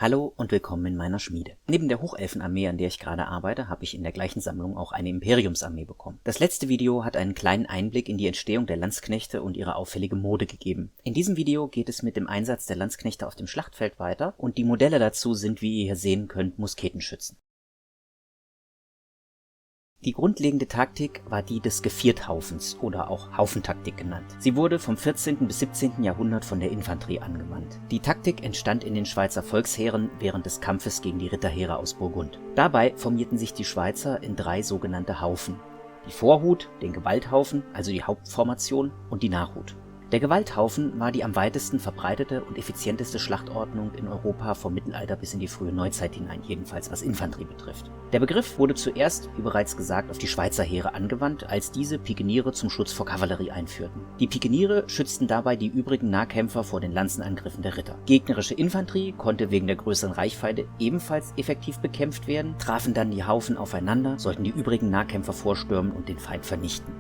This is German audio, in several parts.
Hallo und willkommen in meiner Schmiede. Neben der Hochelfenarmee, an der ich gerade arbeite, habe ich in der gleichen Sammlung auch eine Imperiumsarmee bekommen. Das letzte Video hat einen kleinen Einblick in die Entstehung der Landsknechte und ihre auffällige Mode gegeben. In diesem Video geht es mit dem Einsatz der Landsknechte auf dem Schlachtfeld weiter und die Modelle dazu sind, wie ihr hier sehen könnt, Musketenschützen. Die grundlegende Taktik war die des Gevierthaufens oder auch Haufentaktik genannt. Sie wurde vom 14. bis 17. Jahrhundert von der Infanterie angewandt. Die Taktik entstand in den Schweizer Volksheeren während des Kampfes gegen die Ritterheere aus Burgund. Dabei formierten sich die Schweizer in 3 sogenannte Haufen. Die Vorhut, den Gewalthaufen, also die Hauptformation, und die Nachhut. Der Gewalthaufen war die am weitesten verbreitete und effizienteste Schlachtordnung in Europa vom Mittelalter bis in die frühe Neuzeit hinein, jedenfalls was Infanterie betrifft. Der Begriff wurde zuerst, wie bereits gesagt, auf die Schweizer Heere angewandt, als diese Pikeniere zum Schutz vor Kavallerie einführten. Die Pikeniere schützten dabei die übrigen Nahkämpfer vor den Lanzenangriffen der Ritter. Gegnerische Infanterie konnte wegen der größeren Reichweite ebenfalls effektiv bekämpft werden, trafen dann die Haufen aufeinander, sollten die übrigen Nahkämpfer vorstürmen und den Feind vernichten.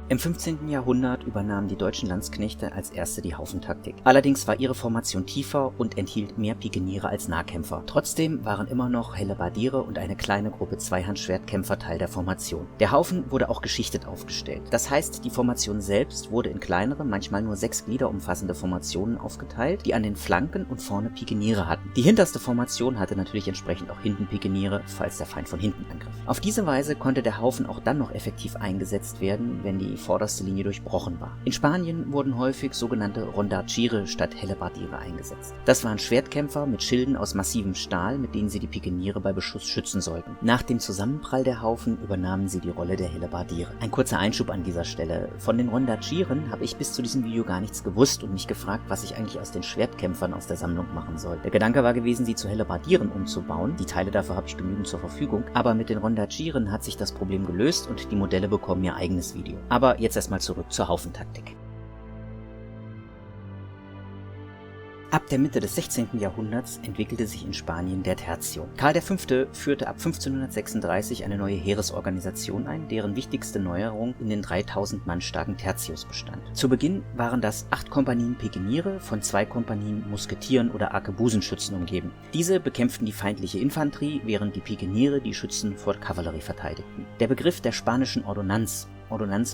Im 15. Jahrhundert übernahmen die deutschen Landsknechte als erste die Haufentaktik. Allerdings war ihre Formation tiefer und enthielt mehr Pikeniere als Nahkämpfer. Trotzdem waren immer noch Hellebardiere und eine kleine Gruppe Zweihandschwertkämpfer Teil der Formation. Der Haufen wurde auch geschichtet aufgestellt. Das heißt, die Formation selbst wurde in kleinere, manchmal nur 6 Glieder umfassende Formationen aufgeteilt, die an den Flanken und vorne Pikeniere hatten. Die hinterste Formation hatte natürlich entsprechend auch hinten Pikeniere, falls der Feind von hinten angriff. Auf diese Weise konnte der Haufen auch dann noch effektiv eingesetzt werden, wenn die vorderste Linie durchbrochen war. In Spanien wurden häufig sogenannte Rondarchire statt Hellebardiere eingesetzt. Das waren Schwertkämpfer mit Schilden aus massivem Stahl, mit denen sie die Pikeniere bei Beschuss schützen sollten. Nach dem Zusammenprall der Haufen übernahmen sie die Rolle der Hellebardiere. Ein kurzer Einschub an dieser Stelle. Von den Rondarchiren habe ich bis zu diesem Video gar nichts gewusst und mich gefragt, was ich eigentlich aus den Schwertkämpfern aus der Sammlung machen soll. Der Gedanke war gewesen, sie zu Hellebardieren umzubauen. Die Teile dafür habe ich genügend zur Verfügung. Aber mit den Rondarchiren hat sich das Problem gelöst und die Modelle bekommen ihr eigenes Video. Aber jetzt erstmal zurück zur Haufentaktik. Ab der Mitte des 16. Jahrhunderts entwickelte sich in Spanien der Tercio. Karl V. führte ab 1536 eine neue Heeresorganisation ein, deren wichtigste Neuerung in den 3000 Mann starken Tertius bestand. Zu Beginn waren das 8 Kompanien Pikeniere von 2 Kompanien Musketieren oder Arkebusenschützen umgeben. Diese bekämpften die feindliche Infanterie, während die Pikeniere die Schützen vor Kavallerie verteidigten. Der Begriff der spanischen Ordonnanz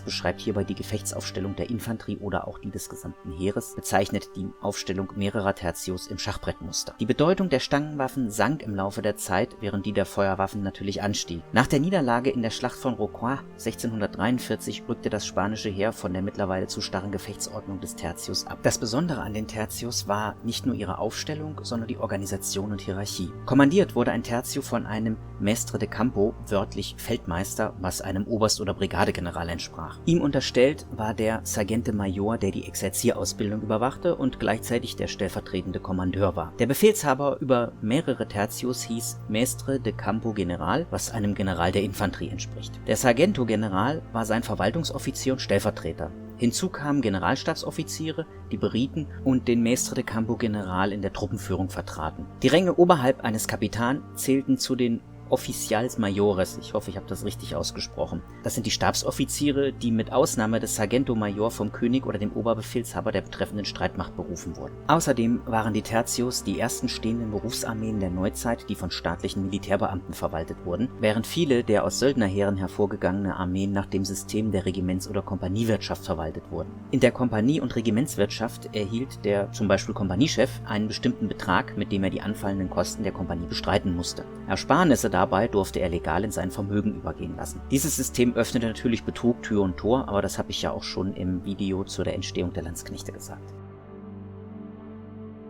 beschreibt hierbei die Gefechtsaufstellung der Infanterie oder auch die des gesamten Heeres, bezeichnet die Aufstellung mehrerer Tertios im Schachbrettmuster. Die Bedeutung der Stangenwaffen sank im Laufe der Zeit, während die der Feuerwaffen natürlich anstieg. Nach der Niederlage in der Schlacht von Rocroi 1643 rückte das spanische Heer von der mittlerweile zu starren Gefechtsordnung des Tertius ab. Das Besondere an den Tertios war nicht nur ihre Aufstellung, sondern die Organisation und Hierarchie. Kommandiert wurde ein Tertio von einem Maestre de Campo, wörtlich Feldmeister, was einem Oberst oder Brigadegeneral entsprach. Ihm unterstellt war der Sergente Major, der die Exerzierausbildung überwachte und gleichzeitig der stellvertretende Kommandeur war. Der Befehlshaber über mehrere Tertios hieß Maestre de Campo General, was einem General der Infanterie entspricht. Der Sargento General war sein Verwaltungsoffizier und Stellvertreter. Hinzu kamen Generalstabsoffiziere, die berieten und den Maestre de Campo General in der Truppenführung vertraten. Die Ränge oberhalb eines Kapitän zählten zu den Officials Mayores, ich hoffe, ich habe das richtig ausgesprochen. Das sind die Stabsoffiziere, die mit Ausnahme des Sargento Major vom König oder dem Oberbefehlshaber der betreffenden Streitmacht berufen wurden. Außerdem waren die Tertios die ersten stehenden Berufsarmeen der Neuzeit, die von staatlichen Militärbeamten verwaltet wurden, während viele der aus Söldnerheeren hervorgegangene Armeen nach dem System der Regiments- oder Kompaniewirtschaft verwaltet wurden. In der Kompanie- und Regimentswirtschaft erhielt der zum Beispiel Kompaniechef einen bestimmten Betrag, mit dem er die anfallenden Kosten der Kompanie bestreiten musste. Ersparnisse dabei durfte er legal in sein Vermögen übergehen lassen. Dieses System öffnete natürlich Betrug Tür und Tor, aber das habe ich ja auch schon im Video zu der Entstehung der Landsknechte gesagt.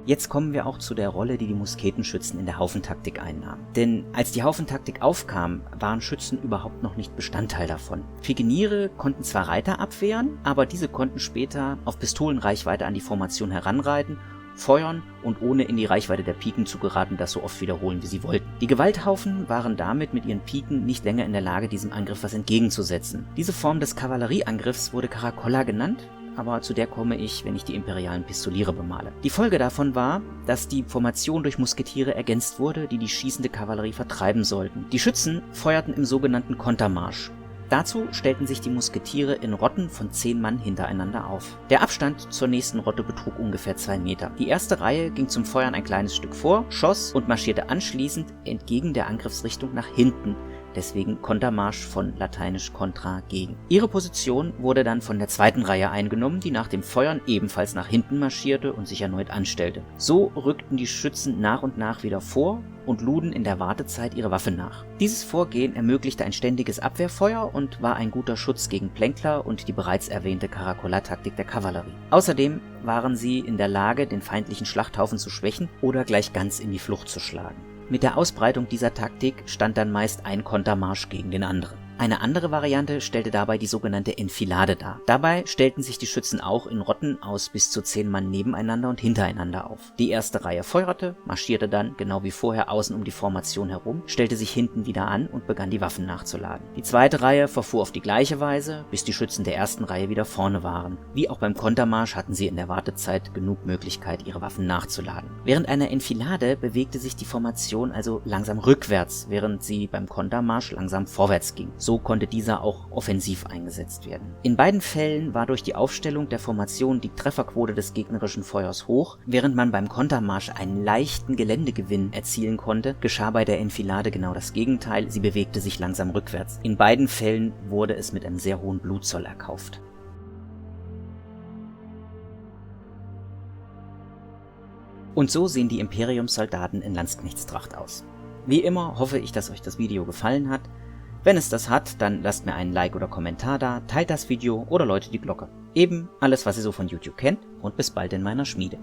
Jetzt kommen wir auch zu der Rolle, die die Musketenschützen in der Haufentaktik einnahmen. Denn als die Haufentaktik aufkam, waren Schützen überhaupt noch nicht Bestandteil davon. Pikeniere konnten zwar Reiter abwehren, aber diese konnten später auf Pistolenreichweite an die Formation heranreiten, feuern und ohne in die Reichweite der Piken zu geraten, das so oft wiederholen, wie sie wollten. Die Gewalthaufen waren damit mit ihren Piken nicht länger in der Lage, diesem Angriff was entgegenzusetzen. Diese Form des Kavallerieangriffs wurde Caracolla genannt, aber zu der komme ich, wenn ich die imperialen Pistoliere bemale. Die Folge davon war, dass die Formation durch Musketiere ergänzt wurde, die die schießende Kavallerie vertreiben sollten. Die Schützen feuerten im sogenannten Kontermarsch. Dazu stellten sich die Musketiere in Rotten von 10 Mann hintereinander auf. Der Abstand zur nächsten Rotte betrug ungefähr 2 Meter. Die erste Reihe ging zum Feuern ein kleines Stück vor, schoss und marschierte anschließend entgegen der Angriffsrichtung nach hinten. Deswegen Kontermarsch von lateinisch contra gegen. Ihre Position wurde dann von der zweiten Reihe eingenommen, die nach dem Feuern ebenfalls nach hinten marschierte und sich erneut anstellte. So rückten die Schützen nach und nach wieder vor und luden in der Wartezeit ihre Waffe nach. Dieses Vorgehen ermöglichte ein ständiges Abwehrfeuer und war ein guter Schutz gegen Plänkler und die bereits erwähnte Caracola-Taktik der Kavallerie. Außerdem waren sie in der Lage, den feindlichen Schlachthaufen zu schwächen oder gleich ganz in die Flucht zu schlagen. Mit der Ausbreitung dieser Taktik stand dann meist ein Kontermarsch gegen den anderen. Eine andere Variante stellte dabei die sogenannte Enfilade dar. Dabei stellten sich die Schützen auch in Rotten aus bis zu 10 Mann nebeneinander und hintereinander auf. Die erste Reihe feuerte, marschierte dann, genau wie vorher, außen um die Formation herum, stellte sich hinten wieder an und begann die Waffen nachzuladen. Die zweite Reihe verfuhr auf die gleiche Weise, bis die Schützen der ersten Reihe wieder vorne waren. Wie auch beim Kontermarsch hatten sie in der Wartezeit genug Möglichkeit, ihre Waffen nachzuladen. Während einer Enfilade bewegte sich die Formation also langsam rückwärts, während sie beim Kontermarsch langsam vorwärts ging. So konnte dieser auch offensiv eingesetzt werden. In beiden Fällen war durch die Aufstellung der Formation die Trefferquote des gegnerischen Feuers hoch. Während man beim Kontermarsch einen leichten Geländegewinn erzielen konnte, geschah bei der Enfilade genau das Gegenteil, sie bewegte sich langsam rückwärts. In beiden Fällen wurde es mit einem sehr hohen Blutzoll erkauft. Und so sehen die Imperiumssoldaten in Landsknechtstracht aus. Wie immer hoffe ich, dass euch das Video gefallen hat. Wenn es das hat, dann lasst mir einen Like oder Kommentar da, teilt das Video oder läutet die Glocke. Eben alles, was ihr so von YouTube kennt, und bis bald in meiner Schmiede.